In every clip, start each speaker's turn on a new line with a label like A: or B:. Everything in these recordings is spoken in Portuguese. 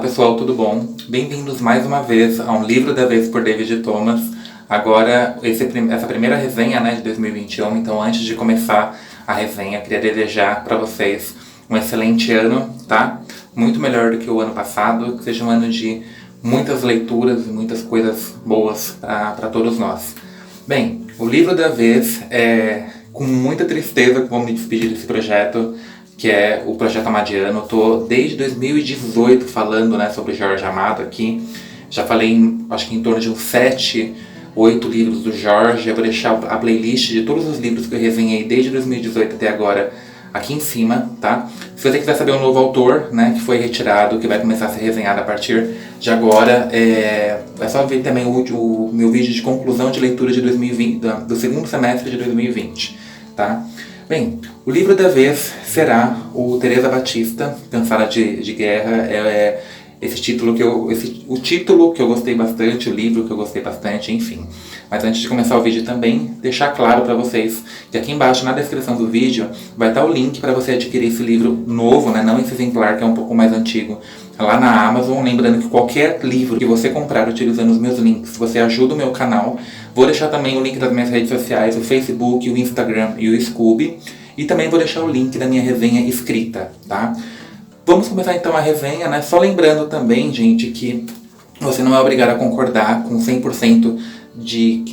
A: pessoal, tudo bom? Bem-vindos mais uma vez a Um Livro da Vez por David Thomas. Agora, essa primeira resenha, né, de 2021, então antes de começar a resenha, queria desejar para vocês um excelente ano, tá? Muito melhor do que o ano passado, que seja um ano de muitas leituras e muitas coisas boas para todos nós. Bem, o livro da vez é com muita tristeza que vou me despedir desse projeto, que é o Projeto Amadiano. Eu tô desde 2018 falando, né, sobre Jorge Amado aqui. Já falei, acho que em torno de uns 7, 8 livros do Jorge. Eu vou deixar a playlist de todos os livros que eu resenhei desde 2018 até agora aqui em cima, tá? Se você quiser saber um novo autor, né, que foi retirado, que vai começar a ser resenhado a partir de agora, é só ver também o meu vídeo de conclusão de leitura de 2020, do segundo semestre de 2020, tá? Bem, o livro da vez será o Teresa Batista, Cansada de Guerra. O título que eu gostei bastante, o livro que eu gostei bastante, enfim. Mas antes de começar o vídeo também, deixar claro para vocês que aqui embaixo na descrição do vídeo vai estar o link para você adquirir esse livro novo, né, não esse exemplar que é um pouco mais antigo, lá na Amazon. Lembrando que qualquer livro que você comprar utilizando os meus links, você ajuda o meu canal. Vou deixar também o link das minhas redes sociais, o Facebook, o Instagram e o Scooby. E também vou deixar o link da minha resenha escrita, tá? Vamos começar então a resenha, né? Só lembrando também, gente, que você não é obrigado a concordar com 100%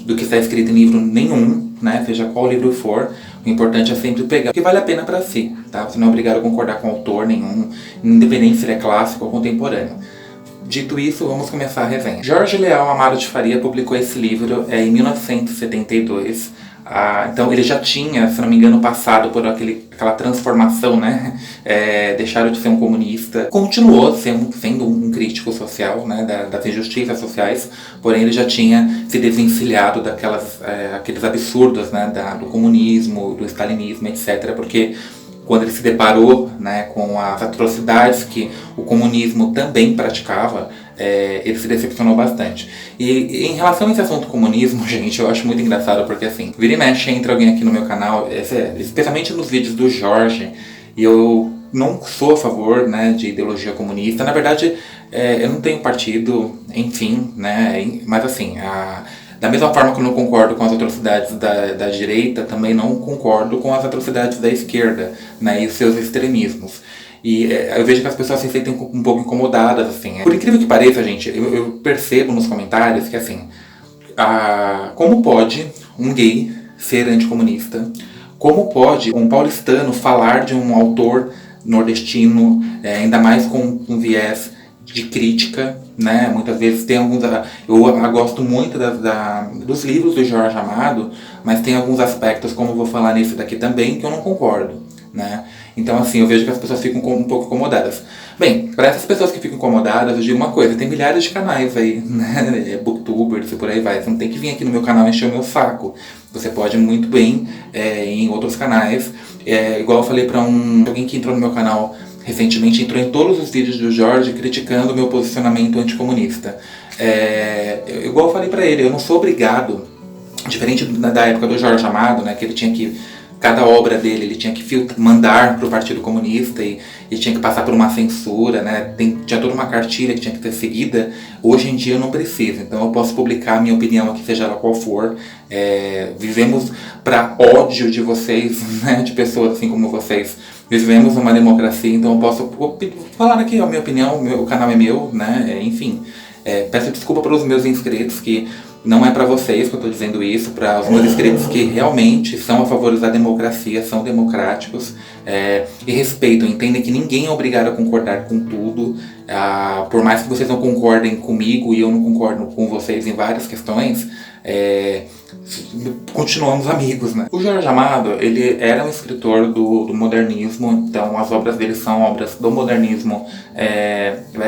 A: do que está escrito em livro nenhum, né? Seja qual livro for. O importante é sempre pegar o que vale a pena para si, tá? Você não é obrigado a concordar com autor nenhum, independente se ele é clássico ou contemporâneo. Dito isso, vamos começar a resenha. Jorge Leal Amado de Faria publicou esse livro em 1972. Então ele já tinha, se não me engano, passado por aquela transformação, né? Deixaram de ser um comunista, continuou sendo um crítico social, né? Das injustiças sociais, porém ele já tinha se desvencilhado aqueles absurdos, né? Do comunismo, do stalinismo, etc. Porque quando ele se deparou, né, com as atrocidades que o comunismo também praticava, ele se decepcionou bastante. E em relação a esse assunto comunismo, gente, eu acho muito engraçado porque, assim, vira e mexe entra alguém aqui no meu canal, especialmente nos vídeos do Jorge, e eu não sou a favor, né, de ideologia comunista. Na verdade, eu não tenho partido, enfim, né, mas assim, da mesma forma que eu não concordo com as atrocidades da direita, também não concordo com as atrocidades da esquerda, né, e os seus extremismos. E eu vejo que as pessoas se sentem um pouco incomodadas, assim. Por incrível que pareça, gente, eu percebo nos comentários que, assim, como pode um gay ser anticomunista? Como pode um paulistano falar de um autor nordestino, ainda mais com um viés de crítica, né? Muitas vezes tem alguns... Eu gosto muito dos livros do Jorge Amado, mas tem alguns aspectos, como eu vou falar nesse daqui também, que eu não concordo, né? Então, assim, eu vejo que as pessoas ficam um pouco incomodadas. Bem, para essas pessoas que ficam incomodadas, eu digo uma coisa: tem milhares de canais aí, né? Booktubers e por aí vai. Você não tem que vir aqui no meu canal encher o meu saco. Você pode muito bem em outros canais. Igual eu falei para alguém que entrou no meu canal recentemente, entrou em todos os vídeos do Jorge criticando o meu posicionamento anticomunista. Igual eu falei pra ele, eu não sou obrigado, diferente da época do Jorge Amado, né, que ele tinha que, cada obra dele, ele tinha que mandar pro Partido Comunista e tinha que passar por uma censura, né, tinha toda uma cartilha que tinha que ser seguida. Hoje em dia eu não preciso, então eu posso publicar a minha opinião aqui, seja ela qual for. Vivemos para ódio de vocês, né, de pessoas assim como vocês. Vivemos numa democracia, então eu posso falar aqui a minha opinião, o canal é meu, né, enfim. Peço desculpa para os meus inscritos, que não é para vocês que eu estou dizendo isso, para os meus inscritos que realmente são a favor da democracia, são democráticos, e respeitam, entendem que ninguém é obrigado a concordar com tudo. Por mais que vocês não concordem comigo e eu não concordo com vocês em várias questões, continuamos amigos, né? O Jorge Amado, ele era um escritor do modernismo, então as obras dele são obras do modernismo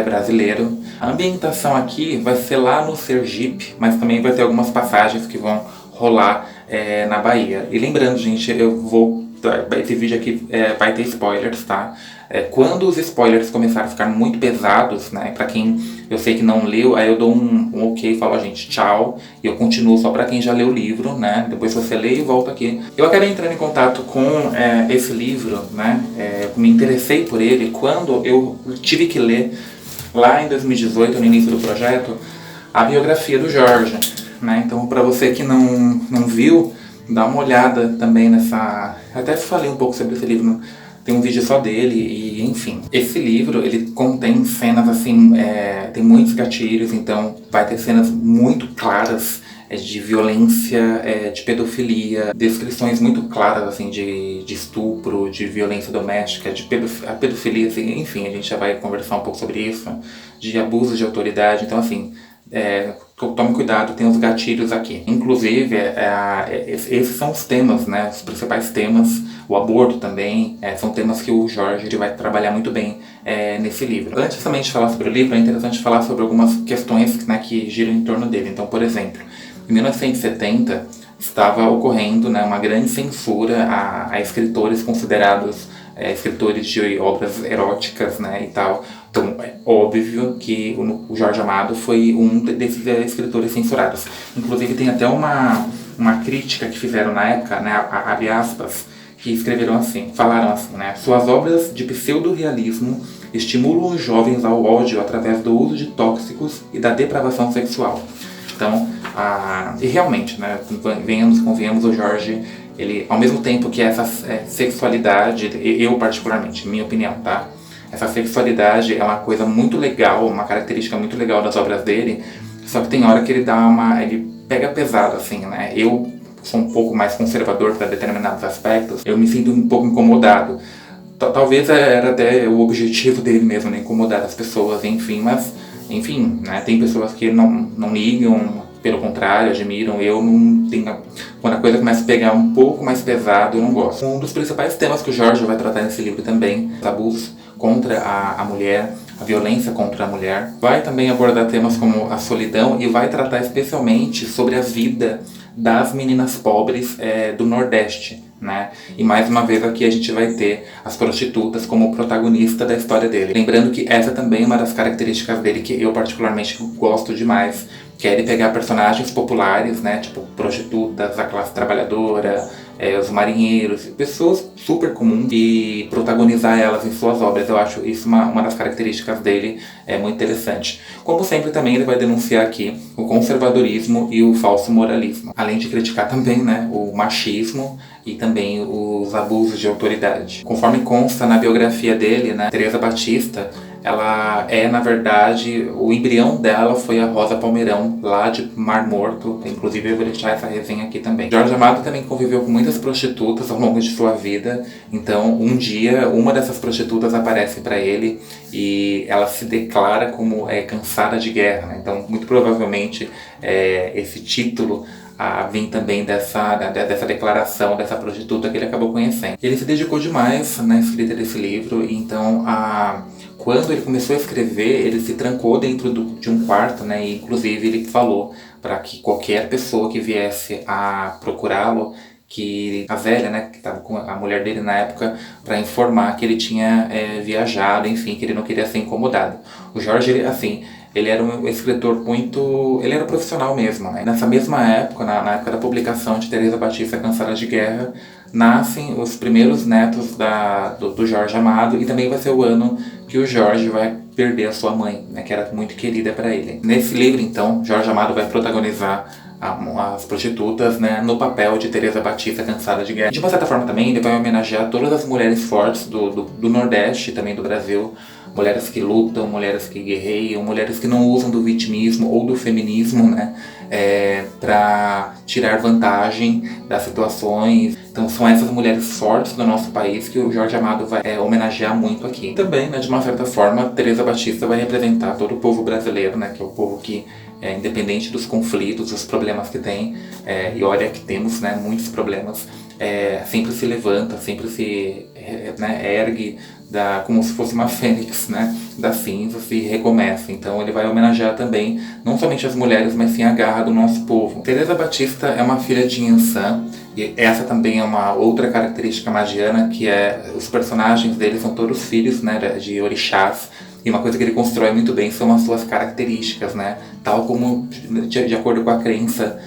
A: brasileiro. A ambientação aqui vai ser lá no Sergipe, mas também vai ter algumas passagens que vão rolar na Bahia. E lembrando, gente, esse vídeo aqui vai ter spoilers, tá? Quando os spoilers começarem a ficar muito pesados, né, pra quem eu sei que não leu, aí eu dou um ok e falo, gente, tchau, e eu continuo só pra quem já leu o livro, né, depois você lê e volta aqui. Eu acabei entrando em contato com esse livro, né, me interessei por ele quando eu tive que ler lá em 2018, no início do projeto, a biografia do Jorge, né? Então, para você que não viu, dá uma olhada também nessa... Até falei um pouco sobre esse livro, tem um vídeo só dele e enfim. Esse livro, ele contém cenas assim, tem muitos gatilhos, então vai ter cenas muito claras de violência, de pedofilia, descrições muito claras assim de estupro, de violência doméstica, a pedofilia, assim, enfim, a gente já vai conversar um pouco sobre isso, de abuso de autoridade, então assim, tome cuidado, tem os gatilhos aqui. Inclusive, esses são os temas, né, os principais temas, o aborto também, são temas que o Jorge ele vai trabalhar muito bem nesse livro. Antes também de falar sobre o livro, é interessante falar sobre algumas questões, né, que giram em torno dele. Então, por exemplo, em 1970 estava ocorrendo, né, uma grande censura a escritores considerados escritores de obras eróticas, né, e tal. Então é óbvio que o Jorge Amado foi um desses escritores censurados. Inclusive tem até uma crítica que fizeram na época, né, abre aspas, que escreveram assim, falaram assim, né, suas obras de pseudo-realismo estimulam os jovens ao ódio através do uso de tóxicos e da depravação sexual. Então, e realmente, né, convenhamos, o Jorge, ele, ao mesmo tempo que essa sexualidade, eu particularmente, minha opinião, tá? Essa sexualidade é uma coisa muito legal, uma característica muito legal das obras dele, só que tem hora que ele pega pesado, assim, né? Eu sou um pouco mais conservador para determinados aspectos, eu me sinto um pouco incomodado. Talvez era até o objetivo dele mesmo, né? Incomodar as pessoas, enfim, mas... Enfim, né, tem pessoas que não ligam, pelo contrário, admiram. Eu não tenho... Quando a coisa começa a pegar um pouco mais pesado, eu não gosto. Um dos principais temas que o Jorge vai tratar nesse livro também, os abusos contra a mulher, a violência contra a mulher. Vai também abordar temas como a solidão e vai tratar especialmente sobre a vida das meninas pobres do Nordeste, né? E mais uma vez aqui a gente vai ter as prostitutas como protagonista da história dele. Lembrando que essa também é uma das características dele que eu particularmente gosto demais, que é ele pegar personagens populares, né? Tipo prostitutas, a classe trabalhadora, os marinheiros, pessoas super comuns, e protagonizar elas em suas obras. Eu acho isso uma das características dele, muito interessante. Como sempre também ele vai denunciar aqui o conservadorismo e o falso moralismo, além de criticar também, né, o machismo e também os abusos de autoridade. Conforme consta na biografia dele, né, Teresa Batista, ela na verdade, o embrião dela foi a Rosa Palmeirão, lá de Mar Morto. Inclusive eu vou deixar essa resenha aqui também. Jorge Amado também conviveu com muitas prostitutas ao longo de sua vida. Então, um dia, uma dessas prostitutas aparece para ele e ela se declara como cansada de guerra, né? Então, muito provavelmente, esse título vem também dessa declaração dessa prostituta que ele acabou conhecendo. Ele se dedicou demais na escrita desse livro, então quando ele começou a escrever, ele se trancou dentro de um quarto, né? E inclusive ele falou para que qualquer pessoa que viesse a procurá-lo, que a velha, né, que estava com a mulher dele na época, para informar que ele tinha viajado, enfim, que ele não queria ser incomodado. O Jorge, ele era um escritor ele era profissional mesmo, né? Nessa mesma época, na época da publicação de Teresa Batista, Cansada de Guerra, nascem os primeiros netos do Jorge Amado, e também vai ser o ano que o Jorge vai perder a sua mãe, né, que era muito querida para ele. Nesse livro, então, Jorge Amado vai protagonizar as prostitutas, né, no papel de Teresa Batista, Cansada de Guerra. De uma certa forma também, ele vai homenagear todas as mulheres fortes do Nordeste e também do Brasil, mulheres que lutam, mulheres que guerreiam, mulheres que não usam do vitimismo ou do feminismo, né, para tirar vantagem das situações. Então são essas mulheres fortes do nosso país que o Jorge Amado vai homenagear muito aqui. Também, né, de uma certa forma, Teresa Batista vai representar todo o povo brasileiro, né, que é o povo que, independente dos conflitos, dos problemas que tem, e olha que temos, né, muitos problemas, sempre se levanta, sempre se ergue como se fosse uma fênix, né, das cinzas, e recomeça. Então ele vai homenagear também não somente as mulheres, mas sim a garra do nosso povo. Teresa Batista é uma filha de Inhansã, e essa também é uma outra característica magiana, que os personagens dele são todos filhos, né, de orixás. E uma coisa que ele constrói muito bem são as suas características, né? Tal como, de acordo com a crença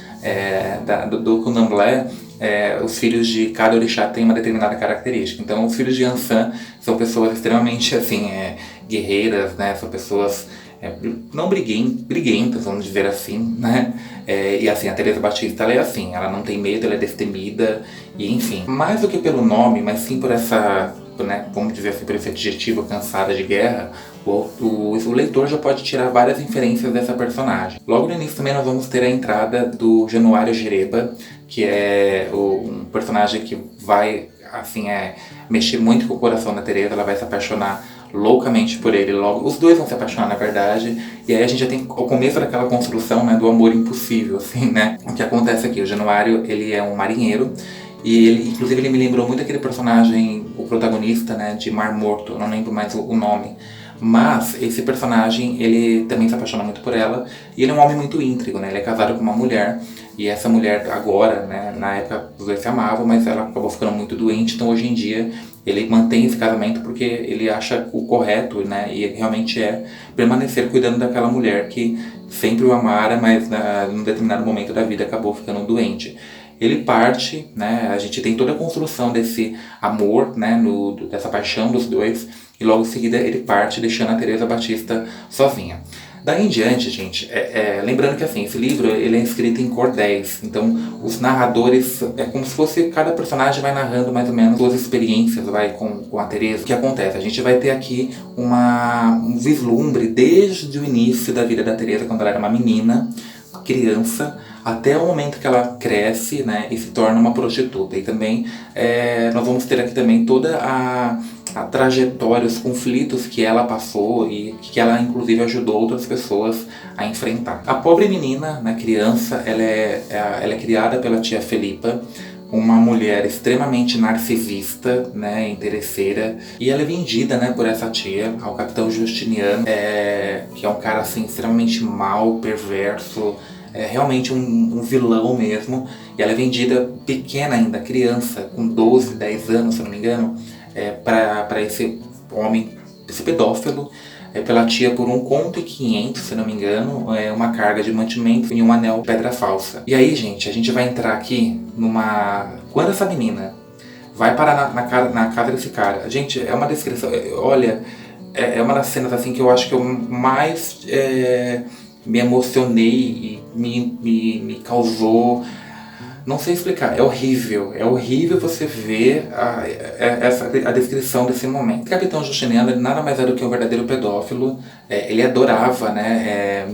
A: do Candomblé, os filhos de cada orixá têm uma determinada característica. Então, os filhos de Ansan são pessoas extremamente, assim, guerreiras, né? São pessoas não briguentas, vamos dizer assim, né? E assim, a Teresa Batista, ela é assim, ela não tem medo, ela é destemida, e enfim. Mais do que pelo nome, mas sim por essa, né, vamos dizer assim, por esse adjetivo cansada de guerra, o leitor já pode tirar várias inferências dessa personagem. Logo no início também nós vamos ter a entrada do Januário Gereba, que é um personagem que vai, assim, mexer muito com o coração da Teresa, ela vai se apaixonar loucamente por ele logo. Os dois vão se apaixonar, na verdade, e aí a gente já tem o começo daquela construção, né, do amor impossível, assim, né? O que acontece aqui, o Januário, ele é um marinheiro, e ele, inclusive, ele me lembrou muito aquele personagem, o protagonista, né, de Mar Morto, eu não lembro mais o nome. Mas esse personagem, ele também se apaixona muito por ela, e ele é um homem muito íntrigo, né? Ele é casado com uma mulher, e essa mulher agora, né, na época os dois se amavam, mas ela acabou ficando muito doente, então hoje em dia ele mantém esse casamento porque ele acha o correto, né, e realmente é permanecer cuidando daquela mulher que sempre o amara, mas num determinado momento da vida acabou ficando doente. Ele parte, né, a gente tem toda a construção desse amor, né, dessa paixão dos dois, e logo em seguida ele parte deixando a Teresa Batista sozinha. Daí em diante, gente, lembrando que assim, esse livro ele é escrito em cordéis, então os narradores, é como se fosse, cada personagem vai narrando mais ou menos suas experiências com a Teresa. O que acontece? A gente vai ter aqui um vislumbre desde o início da vida da Teresa, quando ela era uma menina, criança, até o momento que ela cresce, né, e se torna uma prostituta. E também nós vamos ter aqui também toda a trajetória, os conflitos que ela passou e que ela inclusive ajudou outras pessoas a enfrentar. A pobre menina, né, criança, ela é criada pela tia Felipa, uma mulher extremamente narcisista, né, interesseira, e ela é vendida, né, por essa tia ao capitão Justiniano, que é um cara assim extremamente mau, perverso, realmente um vilão mesmo. E ela é vendida pequena ainda, criança, com 12, 10 anos, se não me engano, para esse homem, esse pedófilo, pela tia por 1,5 conto, se não me engano, uma carga de mantimento e um anel de pedra falsa. E aí, gente, a gente vai entrar aqui quando essa menina vai parar na casa desse cara, gente, é uma descrição, olha, é uma das cenas assim que eu acho que eu mais me emocionei e me causou, não sei explicar, é horrível você ver a descrição desse momento. O Capitão Justiniano, ele nada mais é do que um verdadeiro pedófilo, ele adorava, né,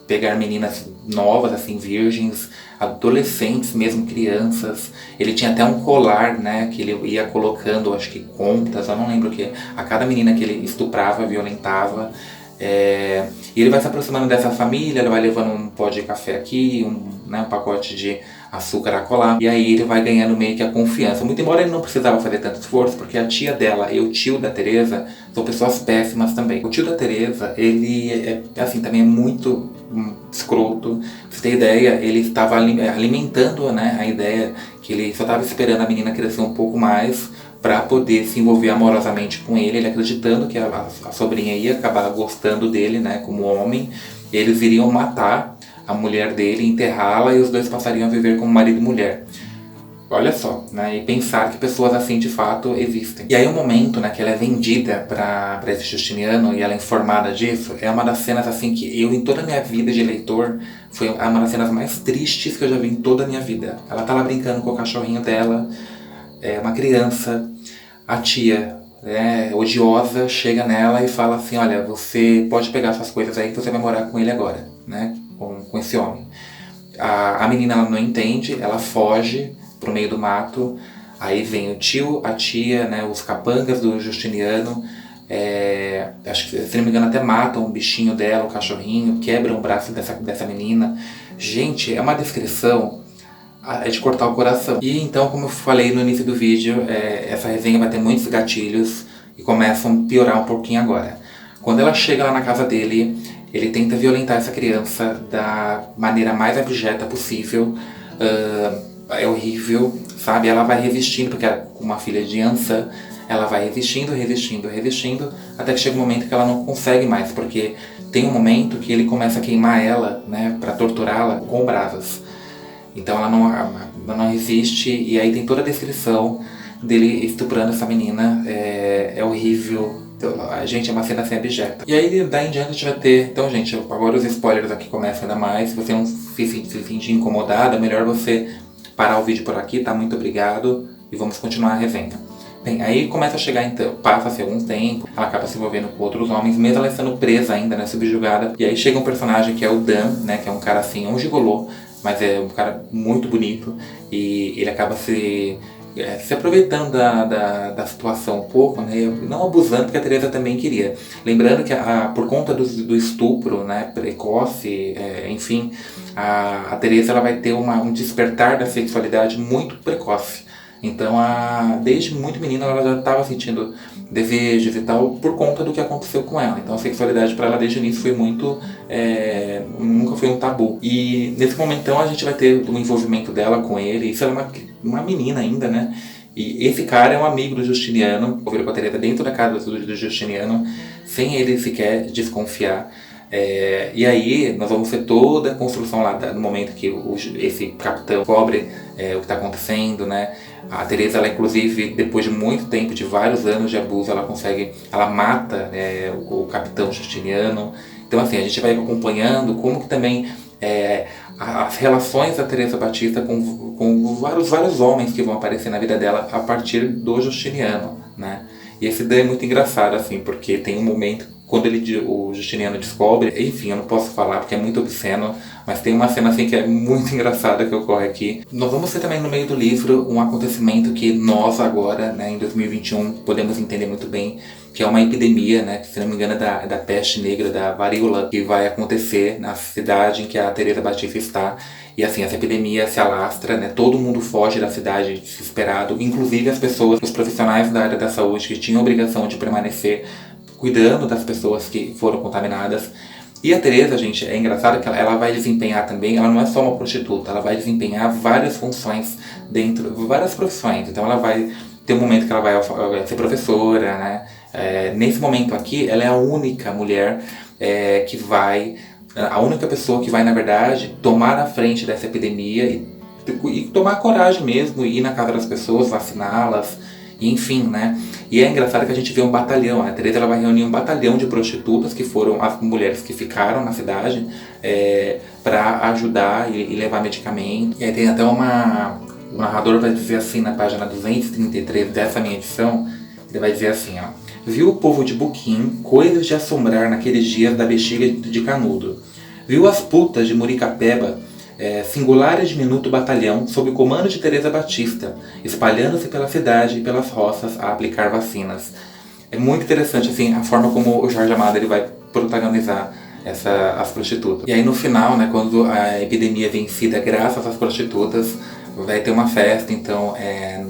A: pegar meninas novas, assim, virgens, adolescentes, mesmo crianças. Ele tinha até um colar, né, que ele ia colocando, acho que contas, eu não lembro o que, a cada menina que ele estuprava, violentava. E ele vai se aproximando dessa família, ele vai levando um pó de café aqui, um pacote de açúcar a colar, e aí ele vai ganhando meio que a confiança. Muito embora ele não precisava fazer tanto esforço, porque a tia dela e o tio da Teresa são pessoas péssimas também. O tio da Teresa, ele assim, também é muito escroto. Pra você ter ideia, ele estava alimentando, né, a ideia que ele só estava esperando a menina crescer um pouco mais para poder se envolver amorosamente com ele acreditando que a sobrinha ia acabar gostando dele, né, como homem. Eles iriam matar a mulher dele, enterrá-la, e os dois passariam a viver como marido e mulher. Olha só, né, e pensar que pessoas assim de fato existem. E aí o momento, né, que ela é vendida para esse Justiniano e ela é informada disso, é uma das cenas assim que eu, em toda a minha vida de leitor, foi uma das cenas mais tristes que eu já vi em toda a minha vida. Ela tá lá brincando com o cachorrinho dela, uma criança, a tia, odiosa, chega nela e fala assim, olha, você pode pegar suas coisas aí que você vai morar com ele agora, né, com esse homem. A menina, ela não entende, ela foge pro meio do mato, aí vem o tio, a tia, né, os capangas do Justiniano, acho que, se não me engano, até matam o bichinho dela, o cachorrinho, quebram o braço dessa menina. Gente, é uma descrição de cortar o coração. E então, como eu falei no início do vídeo, essa resenha vai ter muitos gatilhos e começam a piorar um pouquinho agora. Quando ela chega lá na casa dele, ele tenta violentar essa criança da maneira mais abjeta possível. É horrível, sabe? Ela vai resistindo, porque ela, uma filha de Ansan, ela vai resistindo, até que chega um momento que ela não consegue mais, porque tem um momento que ele começa a queimar ela, né, pra torturá-la com brasas. Então ela não resiste, e aí tem toda a descrição dele estuprando essa menina. É horrível, Então, a gente é uma cena assim abjeta. E aí, daí em diante, a gente vai ter... Então, gente, agora os spoilers aqui começam ainda mais. Se você não se sentir incomodado, é melhor você parar o vídeo por aqui, tá? Muito obrigado. E vamos continuar a resenha. Bem, aí começa a chegar, então, passa-se algum tempo, ela acaba se envolvendo com outros homens, mesmo ela estando presa ainda, né, subjugada. E aí chega um personagem que é o Dan, né, que é um cara assim, um gigolô, mas é um cara muito bonito. E ele acaba se aproveitando da situação um pouco, né, não abusando, porque a Teresa também queria. Lembrando que por conta do estupro, né, precoce, enfim, a Teresa ela vai ter um despertar da sexualidade muito precoce. Então, desde muito menina, ela já estava sentindo desejos e tal, por conta do que aconteceu com ela. Então, a sexualidade para ela desde o início foi muito... nunca foi um tabu. E nesse momento, então, a gente vai ter o envolvimento dela com ele. Isso ela é uma menina ainda, né? E esse cara é um amigo do Justiniano, envolvido com a Teresa dentro da casa do Justiniano, sem ele sequer desconfiar. E aí nós vamos ver toda a construção lá no momento que esse capitão cobre o que está acontecendo, né? A Teresa, ela inclusive, depois de muito tempo, de vários anos de abuso, ela mata o capitão Justiniano. Então assim, a gente vai acompanhando como que também as relações da Teresa Batista com vários homens que vão aparecer na vida dela a partir do Justiniano, né? E esse daí é muito engraçado, assim, porque tem um momento quando o Justiniano descobre, enfim, eu não posso falar porque é muito obsceno, mas tem uma cena assim que é muito engraçada que ocorre aqui. Nós vamos ter também no meio do livro um acontecimento que nós agora, né, em 2021, podemos entender muito bem, que é uma epidemia, né, que se não me engano é da peste negra, da varíola, que vai acontecer na cidade em que a Teresa Batista está. E assim, essa epidemia se alastra, né? Todo mundo foge da cidade desesperado, inclusive as pessoas, os profissionais da área da saúde que tinham a obrigação de permanecer cuidando das pessoas que foram contaminadas. E a Teresa, gente, é engraçado que ela vai desempenhar também, ela não é só uma prostituta, ela vai desempenhar várias funções dentro, várias profissões. Então ela vai ter um momento que ela vai ser professora, né? Nesse momento aqui, ela é a única mulher a única pessoa que vai, na verdade, tomar a frente dessa epidemia e tomar coragem mesmo, ir na casa das pessoas, vaciná-las, enfim, né? E é engraçado que a gente vê um batalhão, a Teresa ela vai reunir um batalhão de prostitutas, que foram as mulheres que ficaram na cidade, para ajudar e levar medicamento. E aí tem até o narrador vai dizer assim na página 233 dessa minha edição, ele vai dizer assim, ó: viu o povo de Buquim coisas de assombrar naqueles dias da bexiga de Canudo. Viu as putas de Muricapeba, singular e diminuto batalhão, sob o comando de Teresa Batista, espalhando-se pela cidade e pelas roças a aplicar vacinas. É muito interessante assim, a forma como o Jorge Amado ele vai protagonizar as prostitutas. E aí no final, né, quando a epidemia é vencida graças às prostitutas, vai ter uma festa, então,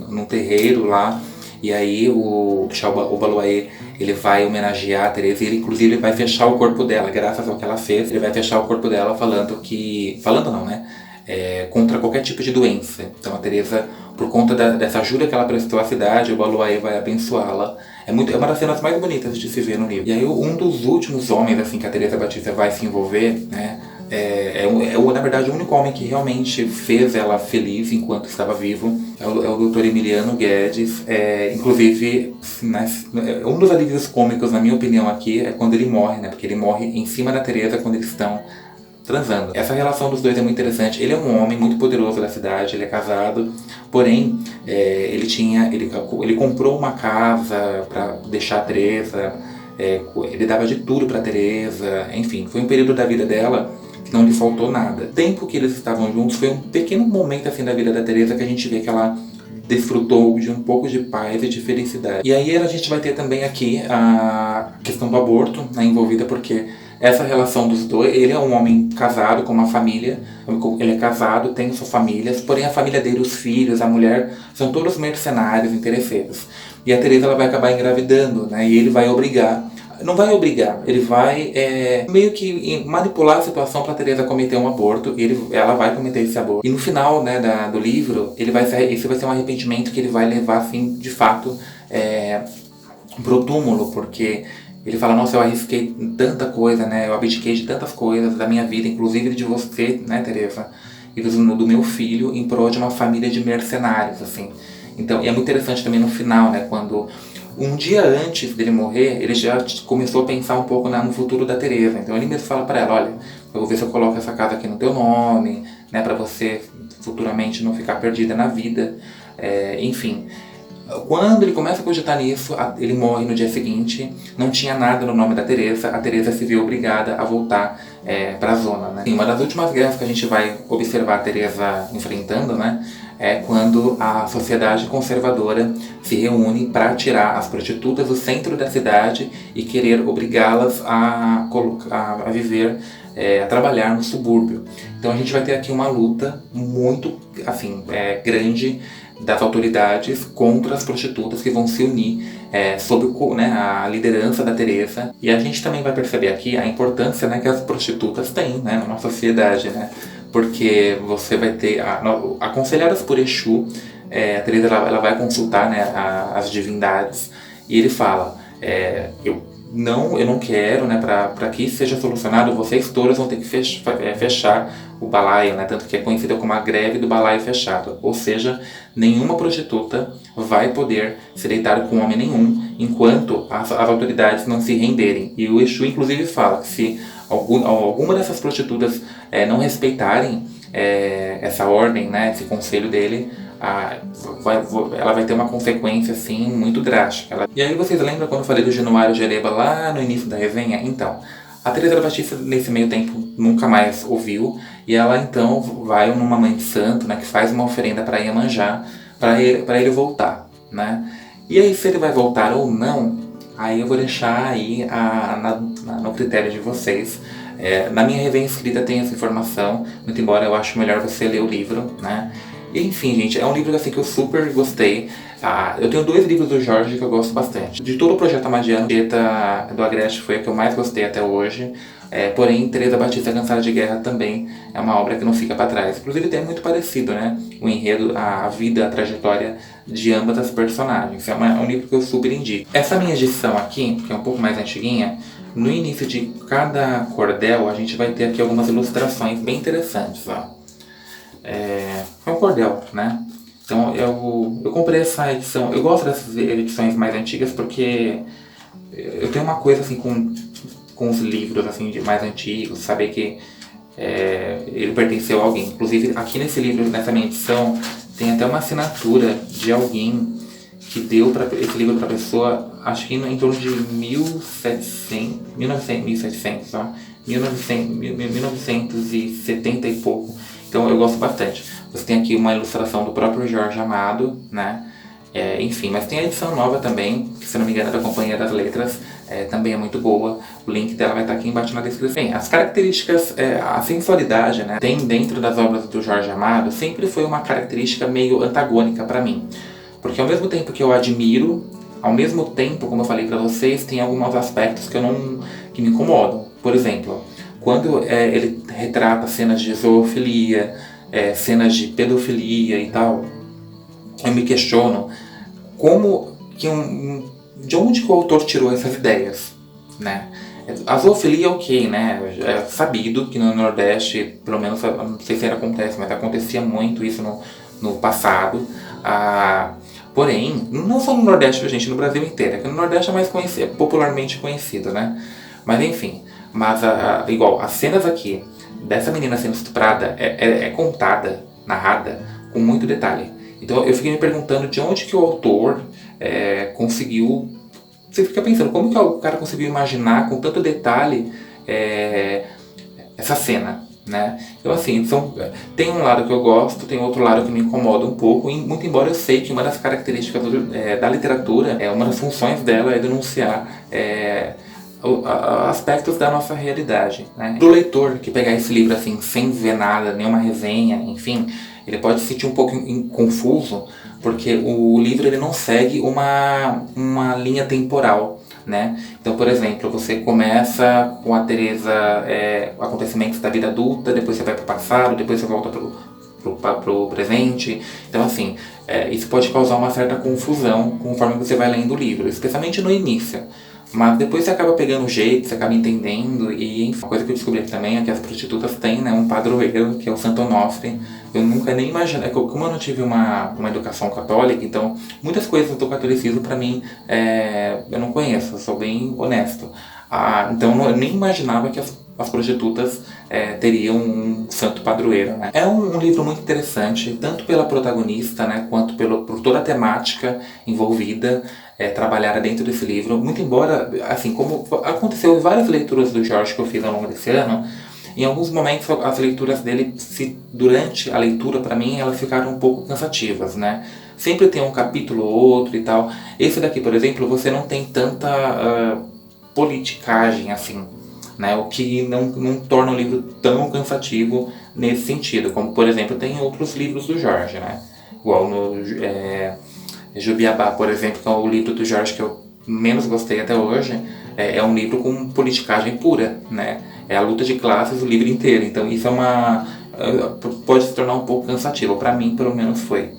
A: num terreiro lá. E aí o Baluaê, ele vai homenagear a Teresa e ele inclusive vai fechar o corpo dela, graças ao que ela fez, ele vai fechar o corpo dela contra qualquer tipo de doença. Então a Teresa, por conta dessa ajuda que ela prestou à cidade, o Baluaê vai abençoá-la. É uma das cenas mais bonitas de se ver no livro. E aí um dos últimos homens assim que a Teresa Batista vai se envolver, né, na verdade o único homem que realmente fez ela feliz enquanto estava vivo é o Dr. Emiliano Guedes. Inclusive, né, um dos alívios cômicos, na minha opinião aqui, é quando ele morre, né, porque ele morre em cima da Teresa quando eles estão transando. Essa relação dos dois é muito interessante. Ele é um homem muito poderoso da cidade, ele é casado, porém ele comprou uma casa para deixar a Teresa, ele dava de tudo para Teresa, enfim, foi um período da vida dela não lhe faltou nada. O tempo que eles estavam juntos foi um pequeno momento assim da vida da Teresa que a gente vê que ela desfrutou de um pouco de paz e de felicidade. E aí a gente vai ter também aqui a questão do aborto, né, envolvida, porque essa relação dos dois, ele é um homem casado com uma família, ele é casado, tem suas famílias, porém a família dele, os filhos, a mulher, são todos mercenários, interesseiros. E a Teresa ela vai acabar engravidando, né, e ele vai não vai obrigar, ele vai meio que manipular a situação para a Teresa cometer um aborto, e ela vai cometer esse aborto. E no final, né, do livro, esse vai ser um arrependimento que ele vai levar, assim, de fato, pro túmulo, porque ele fala: nossa, eu arrisquei tanta coisa, né, eu abdiquei de tantas coisas da minha vida, inclusive de você, né, Teresa, e do meu filho, em prol de uma família de mercenários, assim. Então, e é muito interessante também no final, né, quando Um dia antes dele morrer, ele já começou a pensar um pouco no futuro da Teresa. Então ele mesmo fala para ela, olha, eu vou ver se eu coloco essa casa aqui no teu nome, né, para você futuramente não ficar perdida na vida. Enfim, quando ele começa a cogitar nisso, ele morre no dia seguinte, não tinha nada no nome da Teresa, a Teresa se viu obrigada a voltar para a zona, né? Uma das últimas guerras que a gente vai observar a Teresa enfrentando, né, é quando a sociedade conservadora se reúne para tirar as prostitutas do centro da cidade e querer obrigá-las a viver, a trabalhar no subúrbio. Então a gente vai ter aqui uma luta muito assim, grande das autoridades contra as prostitutas que vão se unir sob, né, a liderança da Teresa. E a gente também vai perceber aqui a importância, né, que as prostitutas têm, né, numa sociedade, né? Porque você vai ter, aconselhadas por Exu, a Teresa ela vai consultar, né, as divindades, e ele fala, eu não quero, né, para que isso seja solucionado, vocês todas vão ter que fechar o balaio, né, tanto que é conhecida como a greve do balaio fechado, ou seja, nenhuma prostituta vai poder se deitar com homem nenhum enquanto as autoridades não se renderem. E o Exu inclusive fala que se alguma dessas prostitutas não respeitarem essa ordem, né, esse conselho dele, ela vai ter uma consequência assim muito drástica. E aí vocês lembram quando eu falei do Januário Jereba lá no início da resenha? Então, a Teresa Batista nesse meio tempo nunca mais ouviu, e ela então vai numa mãe de santo, né, que faz uma oferenda para Iemanjá, para ele voltar, né? E aí se ele vai voltar ou não, aí eu vou deixar aí no critério de vocês. Na minha resenha escrita tem essa informação, muito embora eu acho melhor você ler o livro, né? E, enfim, gente, é um livro assim, que eu super gostei. Eu tenho 2 livros do Jorge que eu gosto bastante. De todo o projeto Amadiano, do Agreste foi a que eu mais gostei até hoje. Porém, Teresa Batista Cansada de Guerra também é uma obra que não fica para trás. Inclusive é muito parecido, né? O enredo, a vida, a trajetória de ambas as personagens. É um livro que eu super indico. Essa minha edição aqui, que é um pouco mais antiguinha, no início de cada cordel a gente vai ter aqui algumas ilustrações bem interessantes, ó. É um cordel, né? Então eu comprei essa edição. Eu gosto dessas edições mais antigas porque eu tenho uma coisa assim com os livros assim, mais antigos, saber que ele pertenceu a alguém. Inclusive aqui nesse livro, nessa minha edição, tem até uma assinatura de alguém que deu esse livro para a pessoa, acho que em torno de 1700, ó, 1970 e pouco. Então eu gosto bastante. Você tem aqui uma ilustração do próprio Jorge Amado, né? Enfim, mas tem a edição nova também, que se não me engano é da Companhia das Letras, também é muito boa. O link dela vai estar aqui embaixo na descrição. Bem, as características, a sensualidade, né, tem dentro das obras do Jorge Amado, sempre foi uma característica meio antagônica para mim. Porque ao mesmo tempo que eu admiro, ao mesmo tempo, como eu falei para vocês, tem alguns aspectos que me incomodam. Por exemplo, quando ele retrata cenas de zoofilia, cenas de pedofilia e tal, eu me questiono de onde que o autor tirou essas ideias, né? A zoofilia, ok, né? É sabido que no Nordeste, pelo menos, não sei se ainda acontece, mas acontecia muito isso no passado. Porém, não só no Nordeste, gente, no Brasil inteiro. É que no Nordeste é mais conhecido, popularmente conhecido, né? Mas enfim, igual, as cenas aqui dessa menina sendo estuprada é contada, narrada, com muito detalhe. Então eu fiquei me perguntando de onde que o autor conseguiu... Você fica pensando, como que o cara conseguiu imaginar com tanto detalhe essa cena, né? Então assim, tem um lado que eu gosto, tem outro lado que me incomoda um pouco, muito embora eu sei que uma das características da literatura, uma das funções dela é denunciar aspectos da nossa realidade, né? Pro leitor que pegar esse livro assim, sem ver nada, nenhuma resenha, enfim, ele pode se sentir um pouco confuso, porque o livro ele não segue uma linha temporal, né? Então, por exemplo, você começa com a Teresa, acontecimentos da vida adulta, depois você vai pro passado, depois você volta pro presente. Então, assim, isso pode causar uma certa confusão conforme você vai lendo o livro, especialmente no início. Mas depois você acaba pegando o jeito, você acaba entendendo, e enfim, uma coisa que eu descobri também é que as prostitutas têm, né, um padroeiro, que é o Santo Onofre. Eu nunca nem imaginei, como eu não tive uma educação católica, então muitas coisas do catolicismo pra mim eu não conheço, eu sou bem honesto. Então eu nem imaginava que as prostitutas teriam um santo padroeiro, né? É um livro muito interessante, tanto pela protagonista, né, quanto por toda a temática envolvida, trabalhada dentro desse livro. Muito embora, assim, como aconteceu em várias leituras do Jorge que eu fiz ao longo desse ano, em alguns momentos as leituras dele, durante a leitura, para mim, elas ficaram um pouco cansativas, né? Sempre tem um capítulo ou outro e tal. Esse daqui, por exemplo, você não tem tanta politicagem assim, né? O que não torna o livro tão cansativo nesse sentido, como por exemplo tem outros livros do Jorge, né? Igual no Jubiabá, por exemplo, que é o livro do Jorge que eu menos gostei até hoje, é um livro com politicagem pura, né? É a luta de classes o livro inteiro, então isso pode se tornar um pouco cansativo, para mim pelo menos foi.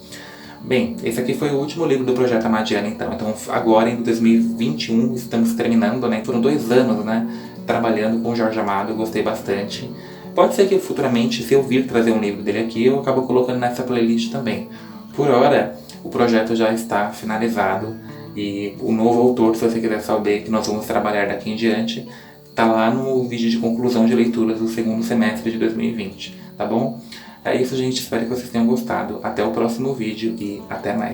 A: Bem, esse aqui foi o último livro do Projeto Amadiana, então agora em 2021 estamos terminando, né? Foram 2 anos, né, trabalhando com o Jorge Amado, eu gostei bastante. Pode ser que futuramente, se eu vir trazer um livro dele aqui, eu acabo colocando nessa playlist também. Por hora, o projeto já está finalizado e o novo autor, se você quiser saber que nós vamos trabalhar daqui em diante, tá lá no vídeo de conclusão de leituras do segundo semestre de 2020, tá bom? É isso, gente. Espero que vocês tenham gostado. Até o próximo vídeo e até mais.